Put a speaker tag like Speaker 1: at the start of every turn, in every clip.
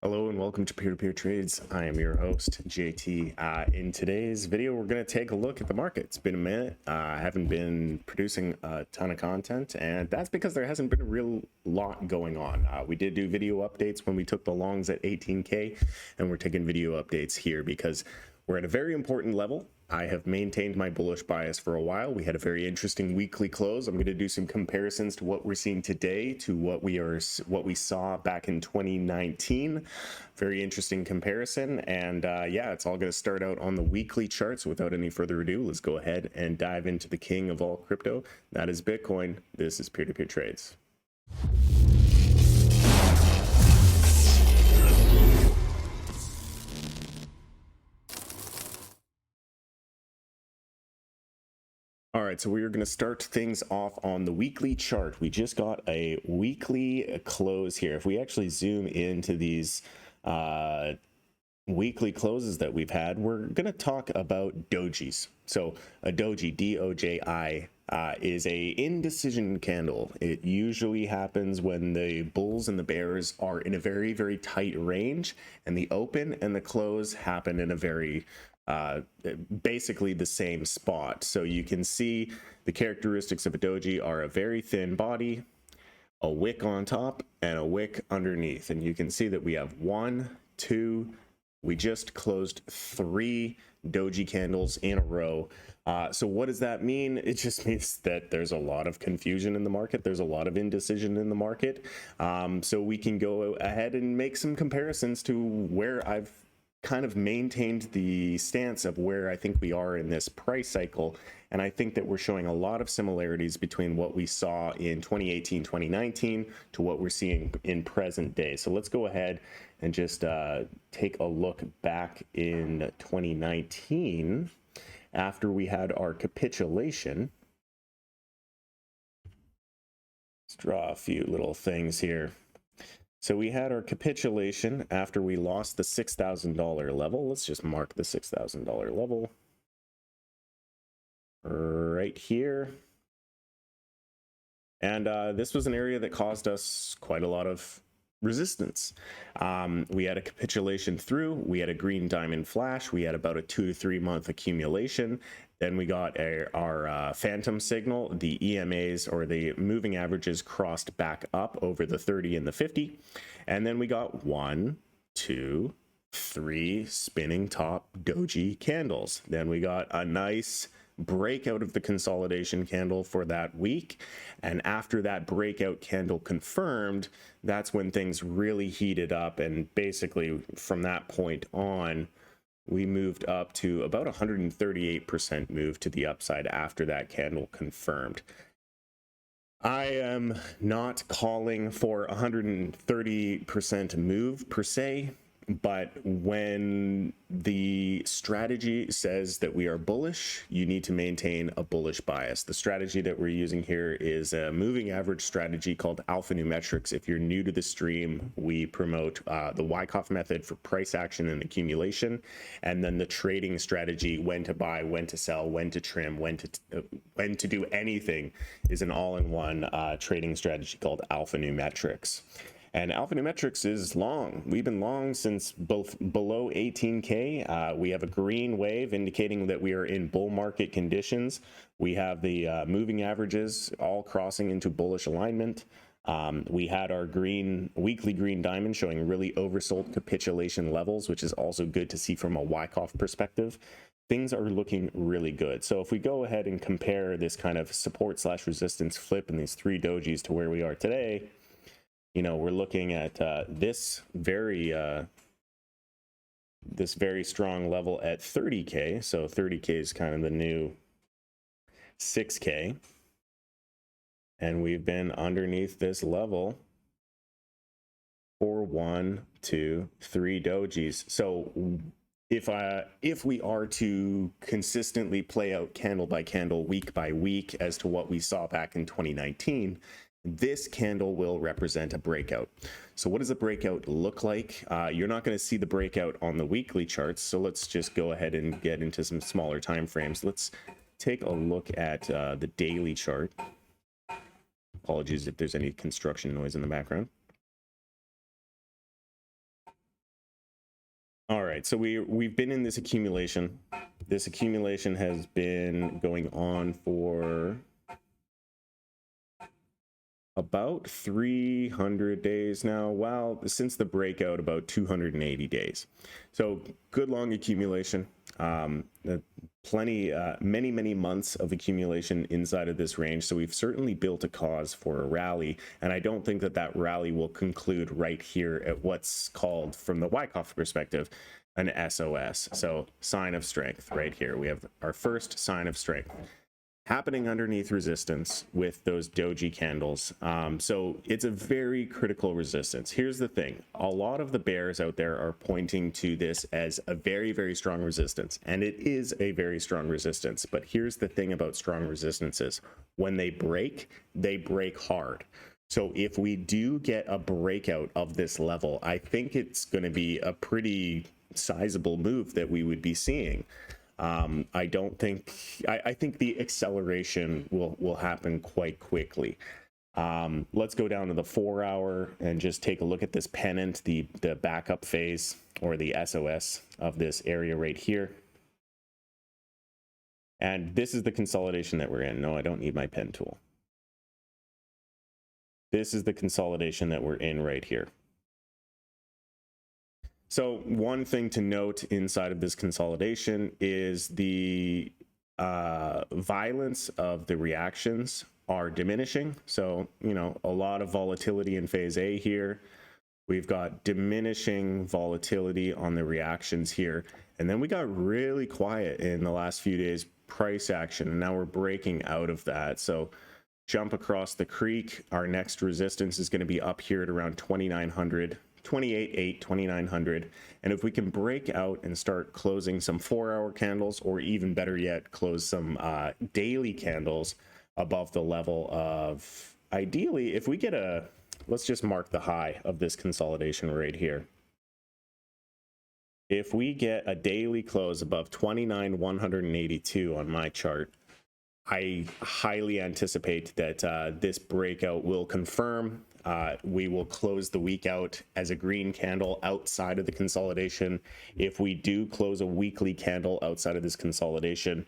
Speaker 1: Hello and welcome to Peer-to-Peer Trades. I am your host, JT. In today's video, we're going to take a look at the market. It's been a minute. I haven't been producing a ton of content, and that's because there hasn't been a real lot going on. We did do video updates when we took the longs at 18K, and we're taking video updates here because we're at a very important level. I have maintained my bullish bias for a while. We had a very interesting weekly close. I'm going to do some comparisons to what we're seeing today to what we saw back in 2019. Very interesting comparison. And yeah, it's all going to start out on the weekly chart. So without any further ado, let's go ahead and dive into the king of all crypto. That is Bitcoin. This is Peer-to-Peer Trades. All right, so we're going to start things off on the weekly chart. We just got a weekly close here. If we actually zoom into these weekly closes that we've had, we're going to talk about dojis. So a doji, D-O-J-I, is a indecision candle. It usually happens when the bulls and the bears are in a very, very tight range, and the open and the close happen in a very basically the same spot. So you can see the characteristics of a doji are a very thin body, a wick on top, and a wick underneath. And you can see that we have we just closed 3 doji candles in a row. So what does that mean? It just means that there's a lot of confusion in the market. There's a lot of indecision in the market. So we can go ahead and make some comparisons to where I've kind of maintained the stance of where I think we are in this price cycle. And I think that we're showing a lot of similarities between what we saw in 2018, 2019 to what we're seeing in present day. So let's go ahead and just take a look back in 2019 after we had our capitulation. Let's draw a few little things here. So we had our capitulation after we lost the $6,000 level. Let's just mark the $6,000 level right here. And this was an area that caused us quite a lot of resistance. We had a capitulation through, we had a green diamond flash, we had about a 2 to 3 month accumulation. Then we got our phantom signal. The EMAs, or the moving averages, crossed back up over the 30 and the 50. And then we got 1, 2, 3 spinning top doji candles. Then we got a nice breakout of the consolidation candle for that week. And after that breakout candle confirmed, that's when things really heated up. And basically from that point on, we moved up to about 138% move to the upside after that candle confirmed. I am not calling for 130% move per se, but when the strategy says that we are bullish, you need to maintain a bullish bias. The strategy that we're using here is a moving average strategy called alphanumerics. If you're new to the stream, we promote the Wyckoff method for price action and accumulation, and then the trading strategy, when to buy, when to sell, when to trim, when to do anything, is an all-in-one trading strategy called alphanumerics. And alphanumerics is long. We've been long since both below 18K. We have a green wave indicating that we are in bull market conditions. We have the moving averages all crossing into bullish alignment. We had our weekly green diamond showing really oversold capitulation levels, which is also good to see from a Wyckoff perspective. Things are looking really good. So if we go ahead and compare this kind of support / resistance flip in these 3 dojis to where we are today, you know, we're looking at this very strong level at 30K. So 30K is kind of the new 6K. And we've been underneath this level for 1, 2, 3 dojis. So if we are to consistently play out candle by candle, week by week, as to what we saw back in 2019, this candle will represent a breakout. So what does a breakout look like? You're not going to see the breakout on the weekly charts. So let's just go ahead and get into some smaller time frames. Let's take a look at the daily chart. Apologies if there's any construction noise in the background. right, so we've been in this accumulation. This accumulation has been going on for about 300 days now. Well, since the breakout, about 280 days. So good long accumulation. Many months of accumulation inside of this range. So we've certainly built a cause for a rally. And I don't think that that rally will conclude right here at what's called, from the Wyckoff perspective, an SOS. So sign of strength right here. We have our first sign of strength happening underneath resistance with those doji candles. So it's a very critical resistance. Here's the thing. A lot of the bears out there are pointing to this as a very, very strong resistance. And it is a very strong resistance. But here's the thing about strong resistances. When they break hard. So if we do get a breakout of this level, I think it's going to be a pretty sizable move that we would be seeing. I think the acceleration will happen quite quickly. Let's go down to the 4 hour and just take a look at this pennant, the backup phase or the SOS of this area right here. And this is the consolidation that we're in. No, I don't need my pen tool. This is the consolidation that we're in right here. So one thing to note inside of this consolidation is the violence of the reactions are diminishing. So, you know, a lot of volatility in phase A here. We've got diminishing volatility on the reactions here. And then we got really quiet in the last few days price action. And now we're breaking out of that. So jump across the creek. Our next resistance is going to be up here at around 2,900. 28.8, 2,900. And if we can break out and start closing some 4 hour candles, or even better yet, close some daily candles above the level of, ideally, if we get let's just mark the high of this consolidation right here. If we get a daily close above 29,182 on my chart, I highly anticipate that this breakout will confirm. We will close the week out as a green candle outside of the consolidation. If we do close a weekly candle outside of this consolidation,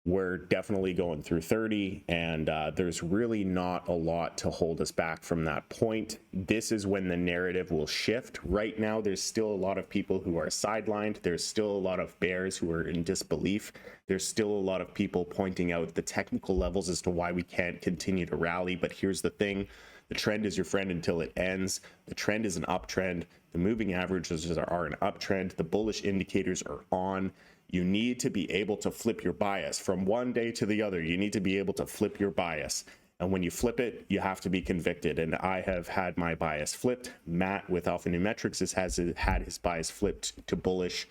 Speaker 1: we're definitely going through 30, and there's really not a lot to hold us back from that point. This is when the narrative will shift. Right now, there's still a lot of people who are sidelined. There's still a lot of bears who are in disbelief. There's still a lot of people pointing out the technical levels as to why we can't continue to rally. But here's the thing. The trend is your friend until it ends. The trend is an uptrend. The moving averages are an uptrend. The bullish indicators are on. You need to be able to flip your bias from one day to the other. You need to be able to flip your bias. And when you flip it, you have to be convicted. And I have had my bias flipped. Matt with Alpha Numerics has had his bias flipped to bullish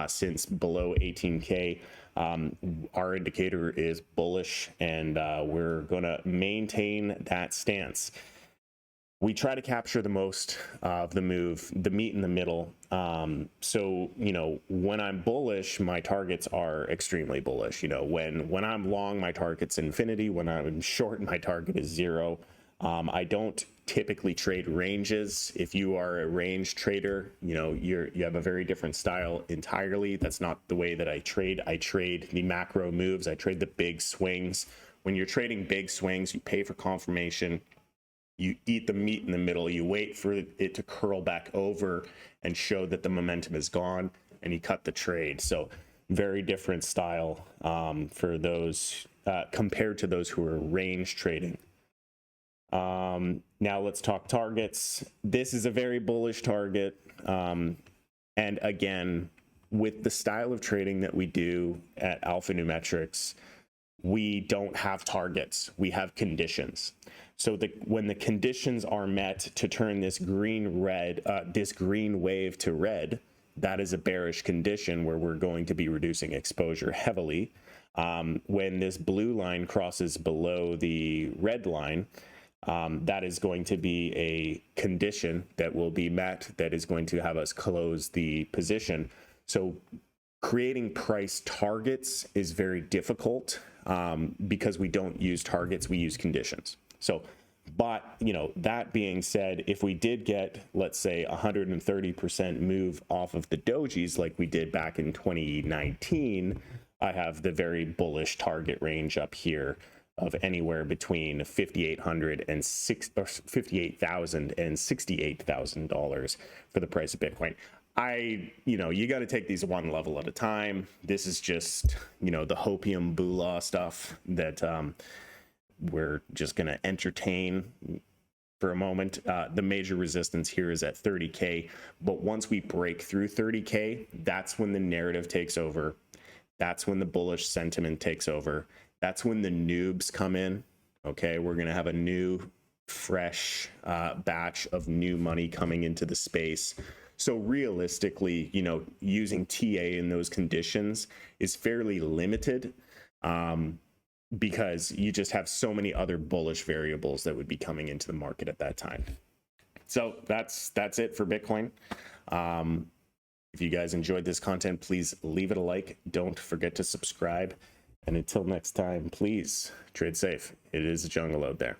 Speaker 1: since below 18K. Our indicator is bullish, and we're going to maintain that stance. We try to capture the most of the move, the meat in the middle. So, you know, when I'm bullish, my targets are extremely bullish. You know, when I'm long, my target's infinity. When I'm short, my target is 0. I don't typically trade ranges. If you are a range trader, you know, you have a very different style entirely. That's not the way that I trade. I trade the macro moves. I trade the big swings. When you're trading big swings, you pay for confirmation. You eat the meat in the middle, you wait for it to curl back over and show that the momentum is gone, and you cut the trade. So very different style for those compared to those who are range trading. Now let's talk targets. This is a very bullish target. And again, with the style of trading that we do at Alpha Numerics, we don't have targets, we have conditions. So when the conditions are met to turn this green wave to red, that is a bearish condition where we're going to be reducing exposure heavily. When this blue line crosses below the red line, that is going to be a condition that will be met that is going to have us close the position. So creating price targets is very difficult because we don't use targets, we use conditions. So But, you know, that being said, if we did get, let's say, 130% move off of the dojis like we did back in 2019, I have the very bullish target range up here of anywhere between $58,000 and $58,000 and $68,000 for the price of Bitcoin. You know, you got to take these one level at a time. This is just, you know, the hopium bula stuff that we're just going to entertain for a moment. The major resistance here is at 30K, but once we break through 30K, that's when the narrative takes over. That's when the bullish sentiment takes over. That's when the noobs come in. Okay, we're going to have a new, fresh batch of new money coming into the space. So realistically, you know, using TA in those conditions is fairly limited, because you just have so many other bullish variables that would be coming into the market at that time. So that's it for Bitcoin. If you guys enjoyed this content, please leave it a like. Don't forget to subscribe. And until next time, please trade safe. It is a jungle out there.